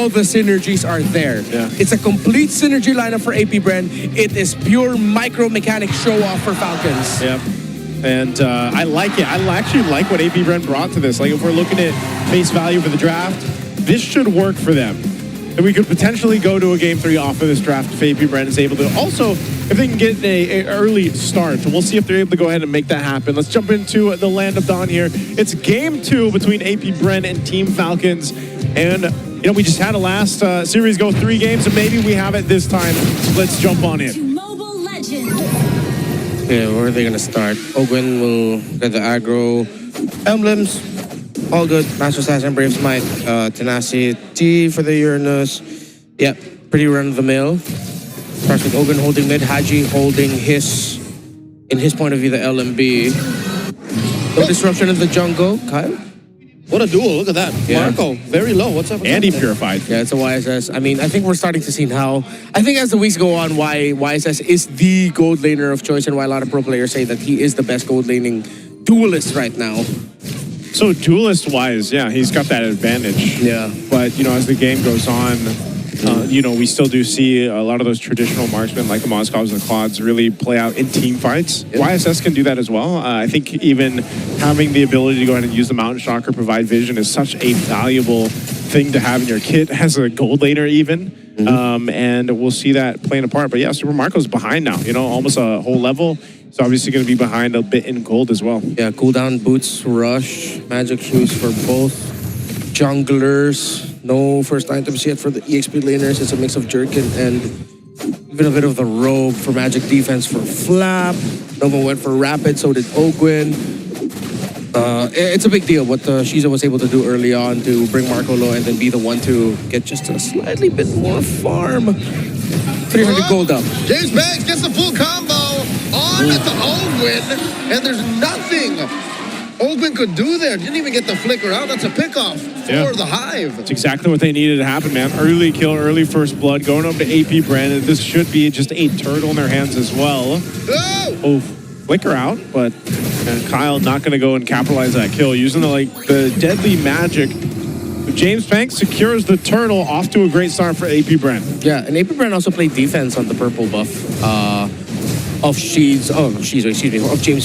all the synergies are there. Yeah. It's a complete synergy lineup for AP Bren. It is pure micro mechanic show off for Falcons. Yep. And I like it. I actually like what AP Bren brought to this. Like, if we're looking at face value for the draft, this should work for them. And we could potentially go to a Game 3 off of this draft if AP Bren is able to. Also, if they can get an early start, we'll see if they're able to go ahead and make that happen. Let's jump into the Land of Dawn here. It's Game 2 between AP Bren and Team Falcons. And, you know, we just had a last series go 3 games, and maybe we have it this time. So let's jump on in. Mobile Legends. Yeah, where are they going to start? Ogwen will get the aggro. Emblems, all good. Master Assassin, Brave Smite, Tenacity for the Uranus. Yep, pretty run-of-the-mill. Starts with Ogwen holding mid, Haji holding in his point of view, the LMB. No disruption in the jungle. Kyle? What a duel, look at that. Yeah. Marco, very low. What's up with And he that? purified. Yeah, it's a YSS. I mean, I think we're starting to see how... I think as the weeks go on, why YSS is the gold laner of choice and why a lot of pro players say that he is the best gold laning duelist right now. So duelist-wise, yeah, he's got that advantage. Yeah. But, you know, as the game goes on, you know, we still do see a lot of those traditional marksmen like the Moscovs and the Claudes really play out in team fights. Yeah. YSS can do that as well. I think even having the ability to go ahead and use the Mountain Shocker, provide vision, is such a valuable thing to have in your kit as a gold laner even. And we'll see that playing a part. But yeah, Super Marco's behind now, you know, almost a whole level. He's obviously going to be behind a bit in gold as well. Yeah, cooldown boots, rush, magic shoes for both junglers. No first items yet for the EXP laners. It's a mix of Jerkin and even a bit of the robe for magic defense for Flap. Nova went for rapid, so did Ogwen. It's a big deal what Shiza was able to do early on to bring Marco low and then be the one to get just a slightly bit more farm. 300 gold up. James Banks gets the full combo on to Ogwen, and there's nothing Ogwen could do there. Didn't even get the flicker out. That's a pickoff for the Hive. It's exactly what they needed to happen, man. Early kill, early first blood, going up to AP Bren. And this should be just a turtle in their hands as well. Oh, flicker out, but Kyle not going to go and capitalize that kill. Using the deadly magic. James Banks secures the turtle, off to a great start for AP Bren. Yeah, and AP Bren also played defense on the purple buff of James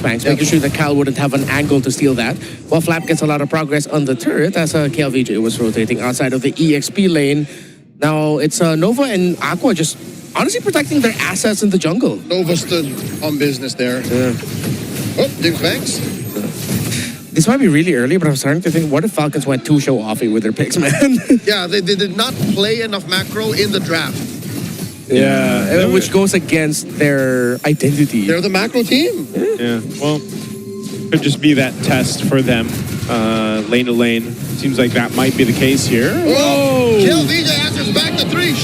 Banks, making sure that Cal wouldn't have an angle to steal that. While Flap gets a lot of progress on the turret as KLVJ was rotating outside of the EXP lane. Now it's Nova and Aqua just honestly protecting their assets in the jungle. Nova stood on business there. Yeah. Oh, James Banks. This might be really early, but I'm starting to think, what if Falcons went too show-offy with their picks, man? Yeah, they did not play enough macro in the draft. Yeah, which goes against their identity. They're the macro team. Yeah, well, could just be that test for them, lane to lane. Seems like that might be the case here. Whoa! KLVJ answers back to 3.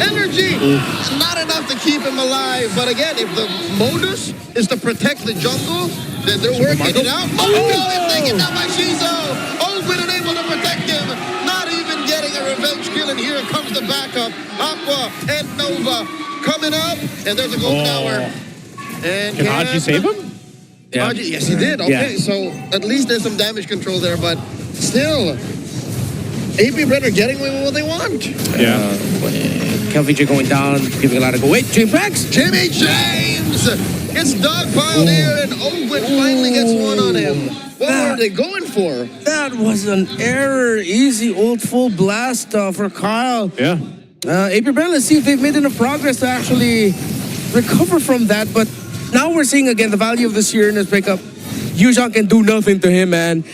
Energy! It's not enough to keep him alive. But again, if the modus is to protect the jungle, then they're working it out. Oh, no, it's taken down by Shizo. Ogwen unable to protect him. Not even getting a revenge kill. And here comes the backup. Aqua and Nova coming up. And there's a golden hour. And Can Haji save him? Yeah. Haji, yes, he did. Okay, so at least there's some damage control there. But still, AP Bren are getting away with what they want. Yeah. KLVJ going down, giving a lot of go. Wait, James Banks? Jimmy James gets dogpiled here, and Ogwen finally gets one on him. What were they going for? That was an error. Easy old full blast for Kyle. Yeah. AP Bren, let's see if they've made enough progress to actually recover from that. But now we're seeing again the value of the Uranus pickup. Yuzhong can do nothing to him, man.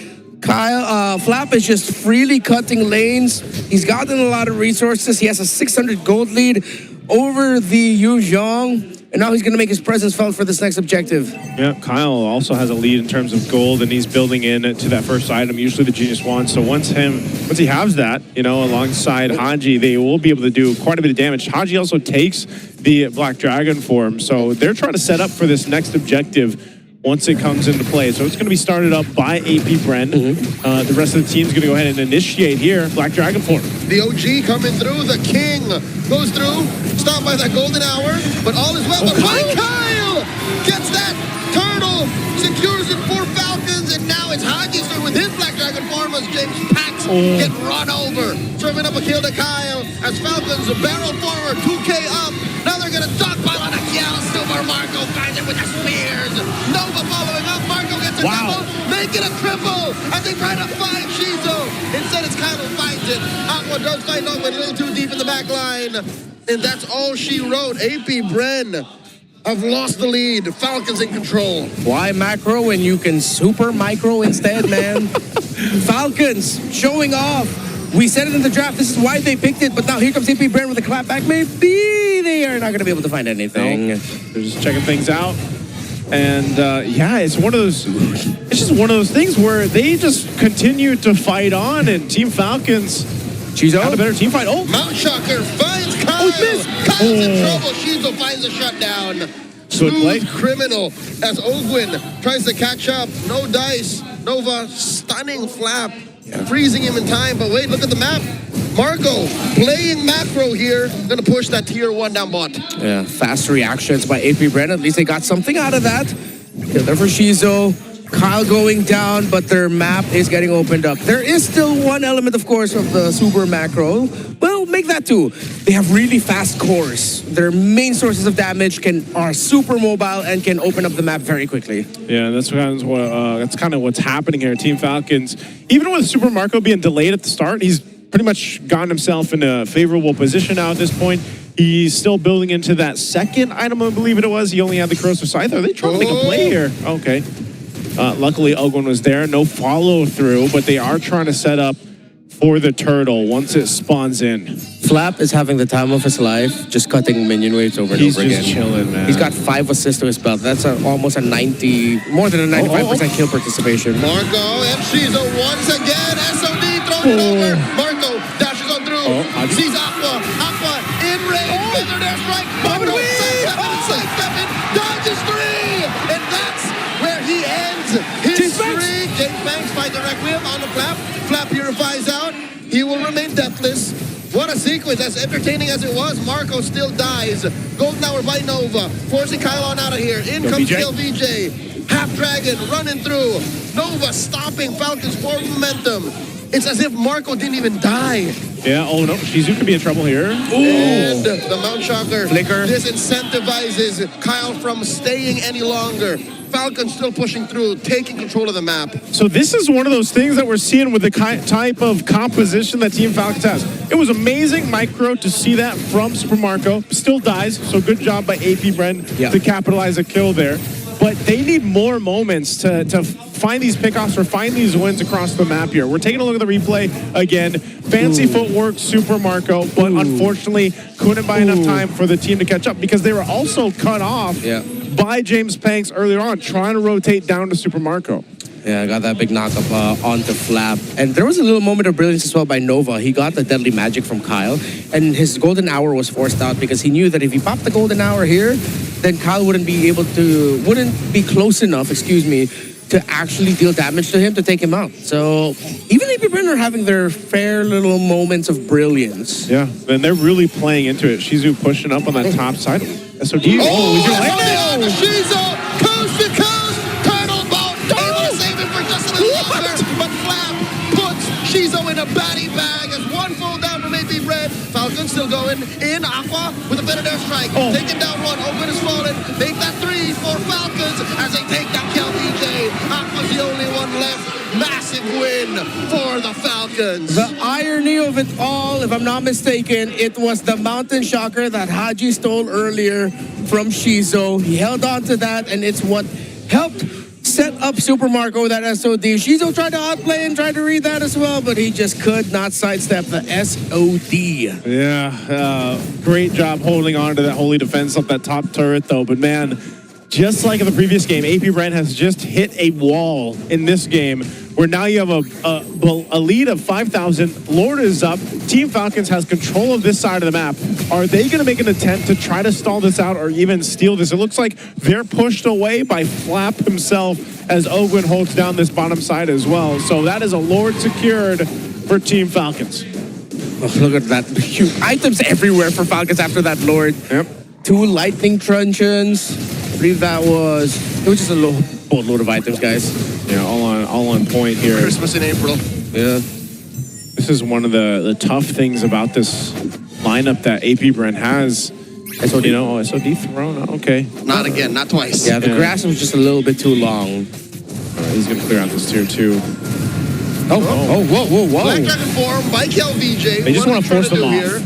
Kyle, Flap is just freely cutting lanes. He's gotten a lot of resources. He has a 600 gold lead over the Yuzhong. And now he's going to make his presence felt for this next objective. Yeah, Kyle also has a lead in terms of gold, and he's building in to that first item, usually the Genius Wand. So once he has that, you know, alongside Haji, they will be able to do quite a bit of damage. Haji also takes the Black Dragon form, so they're trying to set up for this next objective once it comes into play. So it's going to be started up by AP Bren. The rest of the team's going to go ahead and initiate here. Black Dragon form. The OG coming through. The King goes through. Stopped by that golden hour. But all is well. But Kyle gets that turtle. Secures it for Falcons. And now it's Haji's with his Black Dragon form as James packs get run over. Serving up a kill to Kyle as Falcons barrel forward, 2K up. Now they're going to dogpile on a kill. Silver Marco finds it with the spears. Nova following up. Marco gets a double, make it a triple as they try to find Shizo. Instead, it's Kyle who finds it. Aqua does find out, but a little too deep in the back line. And that's all she wrote. AP Bren have lost the lead. Falcons in control. Why macro when you can super micro instead, man? Falcons showing off. We said it in the draft. This is why they picked it. But now here comes AP Bren with a clapback. Maybe they are not going to be able to find anything. No. They're just checking things out. And yeah, it's one of those. It's just one of those things where they just continue to fight on, and Team Falcons. She's out a better team fight. Oh, Mount Shocker finds Kyle. Kyle's in trouble. Shizo finds a shutdown. Smooth criminal as Ogwin tries to catch up. No dice. Nova stunning flap. Freezing him in time. But wait, look at the map. Marco playing macro here. Gonna push that tier 1 down bot. Yeah, fast reactions by AP Bren. At least they got something out of that. Yeah, there for Shizo. Kyle going down, but their map is getting opened up. There is still one element, of course, of the super macro. Well, make that two. They have really fast cores. Their main sources of damage are super mobile and can open up the map very quickly. Yeah, that's kind of what's happening here. Team Falcons, even with Super Marco being delayed at the start, he's pretty much gotten himself in a favorable position now at this point. He's still building into that second item, I believe it was. He only had the corrosive scythe. Are they trying to make a play here? Okay. Luckily, Ogwin was there. No follow-through, but they are trying to set up for the turtle once it spawns in. Flap is having the time of his life, just cutting minion waves over and over again. He's just chilling, man. He's got 5 assists to his belt. That's almost a 90, more than a 95% kill participation. Marco and Shizo once again. SOD throws it over. Marco dashes on through. Sees Aqua. Aqua in range. Feather there strike. Marco sidestepping. Dodges 3. And that's where he ends his streak. James Banks finds the Requiem on the Flap. Flap purifies out. He will remain deathless. What a sequence. As entertaining as it was, Marco still dies. Golden Hour by Nova. Forcing Kylon out of here. In comes Kill VJ. Half Dragon running through. Nova stopping Falcons forward momentum. It's as if Marco didn't even die. Yeah, oh no, Shizu could be in trouble here. And the Mount Shocker Flicker disincentivizes Kyle from staying any longer. Falcon still pushing through, taking control of the map. So this is one of those things that we're seeing with the type of composition that Team Falcons has. It was amazing, Micro, to see that from Super Marco. Still dies, so good job by AP Bren to capitalize a kill there. But they need more moments to find these pickoffs or find these wins across the map here. We're taking a look at the replay again. Fancy footwork, Super Marco, but unfortunately couldn't buy enough time for the team to catch up because they were also cut off by James Panks earlier on, trying to rotate down to Super Marco. Yeah, got that big knockup onto Flap. And there was a little moment of brilliance as well by Nova. He got the deadly magic from Kyle, and his golden hour was forced out because he knew that if he popped the golden hour here, then Kyle wouldn't be close enough, to actually deal damage to him to take him out. So even AP Bren are having their fair little moments of brilliance. Yeah, and they're really playing into it. Shizu pushing up on that top side. SOD. Shizu, coast to coast, turtle boat, able to save him for just a little longer, but Flap puts Shizu in a baddie bag as one full down from AP Bren. Falcon still going in. Aqua with a better strike. Taking down one. Open is fallen. Make that 3 for Falcons as they take down Kel VJ. Aqua's the only one left. Massive win for the Falcons. The irony of it all, if I'm not mistaken, it was the Mountain Shocker that Haji stole earlier from Shizo. He held on to that, and it's what helped set up Super Marco with that SOD. Shizo tried to outplay and tried to read that as well, but he just could not sidestep the SOD. Yeah, great job holding on to that holy defense up that top turret, though. But man, just like in the previous game, AP Bren has just hit a wall in this game where now you have a lead of 5,000. Lord is up. Team Falcons has control of this side of the map. Are they going to make an attempt to try to stall this out or even steal this? It looks like they're pushed away by Flap himself as Ogwin holds down this bottom side as well. So that is a Lord secured for Team Falcons. Oh, look at that. Huge items everywhere for Falcons after that Lord. Yep. 2 lightning truncheons. I believe it was just a boatload of items, guys. Yeah, all on point here. Christmas in April. Yeah. This is one of the tough things about this lineup that AP Bren has. SOD, SOD thrown. Okay. Not again, not twice. Yeah, the grass was just a little bit too long. He's going to clear out this tier 2. Whoa. Black Dragon form by KelVJ. They just want to force them off. Here.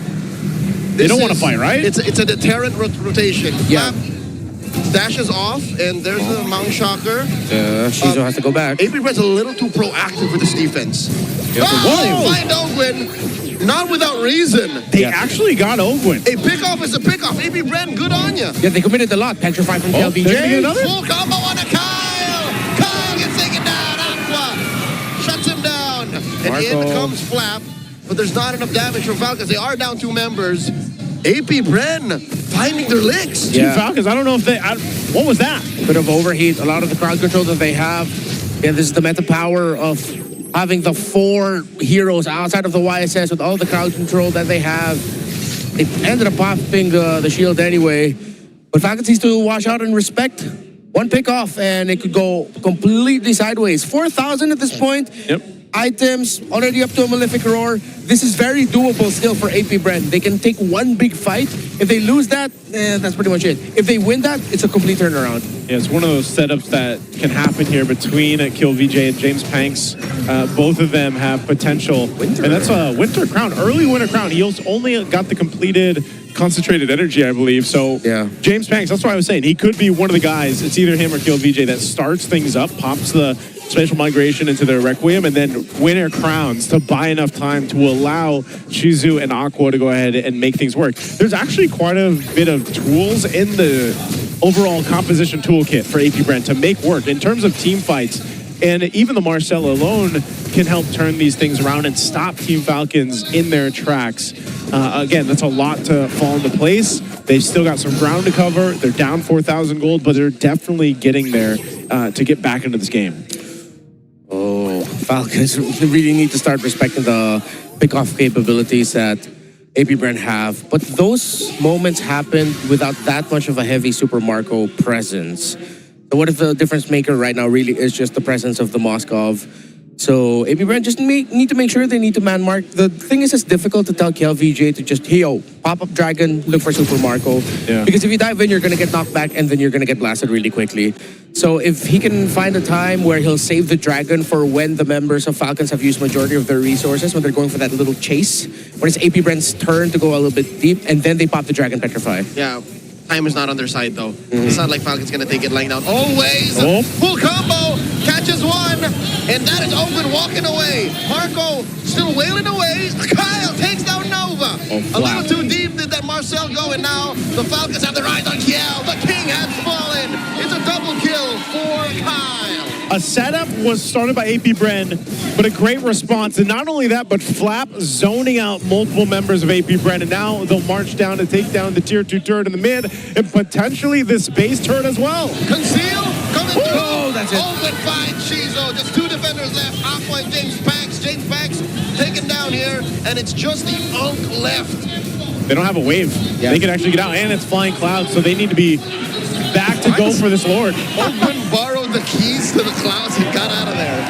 They don't want to fight, right? It's a deterrent rotation. Yeah. Dashes off, and there's the Mount Shocker. Shizo has to go back. AP Bren's a little too proactive with this defense. Find Ogwin. Not without reason. They actually got Ogwin. A pickoff is a pickoff. AP Bren, good on you. Yeah, they committed a lot. Petrify from they're gonna get KelVJ. another? Full combo on a Kyle. Kyle gets taken down. Aqua shuts him down. And in comes Flap. But there's not enough damage from Falcons. They are down 2 members. AP Bren finding their licks. Two Falcons. I don't know if they... what was that? Bit of overheat. A lot of the crowd control that they have. Yeah, this is the meta power of having the 4 heroes outside of the YSS with all the crowd control that they have. They ended up popping the shield anyway. But Falcons needs to watch out and respect. One pick off and it could go completely sideways. 4,000 at this point. Yep. Items already up to a Malefic Roar. This is very doable still for AP Bren. They can take one big fight. If they lose that, that's pretty much it. If they win that, it's a complete turnaround. Yeah, it's one of those setups that can happen here between KelVJ and James Panks. Both of them have potential. And that's a Winter Crown, early Winter Crown. He only got the completed concentrated energy, I believe. So yeah. James Panks, that's what I was saying. He could be one of the guys. It's either him or KelVJ that starts things up, pops the spatial migration into their Requiem, and then Winter Crowns to buy enough time to allow Shizu and Aqua to go ahead and make things work. There's actually quite a bit of tools in the overall composition toolkit for AP Bren to make work in terms of team fights. And even the Marcel alone can help turn these things around and stop Team Falcons in their tracks. Again, that's a lot to fall into place. They've still got some ground to cover. They're down 4,000 gold, but they're definitely getting there to get back into this game. Oh, Falcons really need to start respecting the pick-off capabilities that AP Bren have. But those moments happen without that much of a heavy Super Marco presence. So what if the difference maker right now really is just the presence of the Moskov? So AP Bren just need to make sure they need to man mark. The thing is, it's difficult to tell KelVJ to just, hey, yo, pop up Dragon, look for Super Marco. Yeah. Because if you dive in, you're going to get knocked back and then you're going to get blasted really quickly. So if he can find a time where he'll save the Dragon for when the members of Falcons have used majority of their resources, when they're going for that little chase, when it's AP Bren's turn to go a little bit deep, and then they pop the Dragon Petrify. Yeah. Time is not on their side, though. It's not like Falcon's going to take it lying down. Always! Full combo! Catches one! And that is Open walking away. Marco still wailing away. Kyle takes down Nova. A little too deep did that Marcel go, and now the Falcons have their eyes on Kiel. The king has fallen. It's a double kill for Kyle. A setup was started by AP Bren, but a great response. And not only that, but Flap zoning out multiple members of AP Bren. And now they'll march down to take down the tier 2 turret in the mid and potentially this base turret as well. Conceal, coming through. Oh, that's it. Open find Shizo. Just 2 defenders left. Aqua and James Panks. James Panks taken down here, and it's just the Unk left. They don't have a wave. Yeah. They can actually get out, and it's Flying Clouds, so they need to be back to go for this Lord. Open borrowed the keys to the clouds and got out of there.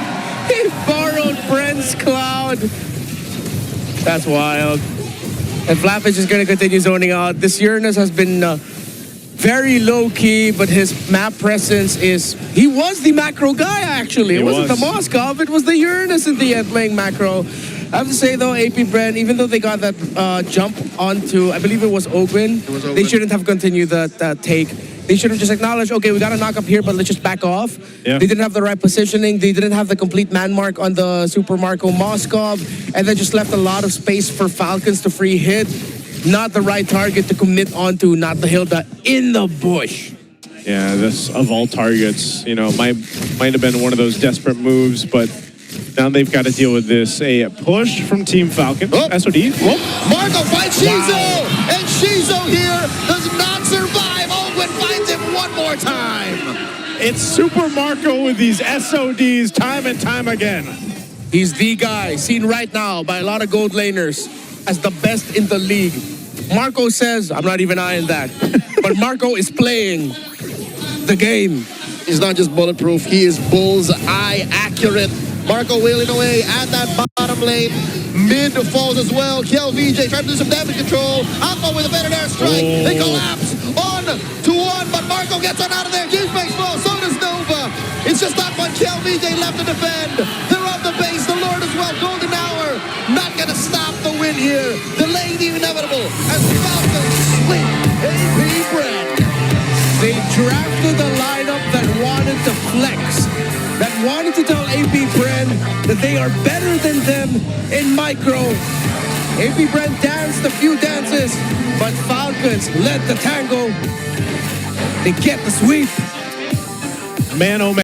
He borrowed Bren's Cloud. That's wild. And Flap is just going to continue zoning out. This Uranus has been very low-key, but his map presence is... He was the macro guy, actually. It wasn't the Moskov. It was the Uranus in the end playing macro. I have to say, though, AP Bren, even though they got that jump onto, I believe it was Ogwin, they shouldn't have continued that take. They should have just acknowledged, okay, we got a knock up here, but let's just back off. Yeah. They didn't have the right positioning. They didn't have the complete man mark on the Super Marco Moskov, and then just left a lot of space for Falcons to free hit. Not the right target to commit onto, not the Hilda in the bush. Yeah, this, of all targets, you know, might have been one of those desperate moves, but now they've got to deal with this. A push from Team Falcon. SOD. Marco finds Shizo! And Shizo here does not survive. Ogwin finds him one more time. It's Super Marco with these SODs time and time again. He's the guy, seen right now by a lot of gold laners as the best in the league. Marco says, I'm not even eyeing that, but Marco is playing the game. He's not just bulletproof, he is bullseye accurate. Marco wheeling away at that bottom lane. Mid falls as well. KLVJ trying to do some damage control. Aqua with a better air strike. They collapse on to one, but Marco gets on out of there. Game face falls, so does Nova. It's just Aqua and KLVJ left to defend. They're on the base. The Lord as well. Golden Hour not going to stop the win here. Delaying the inevitable as Falcons sweep AP Bren. They drafted a lineup that wanted to flex, that wanted to tell AP Bren that they are better than them in micro. AP Bren danced a few dances, but Falcons led the tango. They get the sweep. Man, oh man.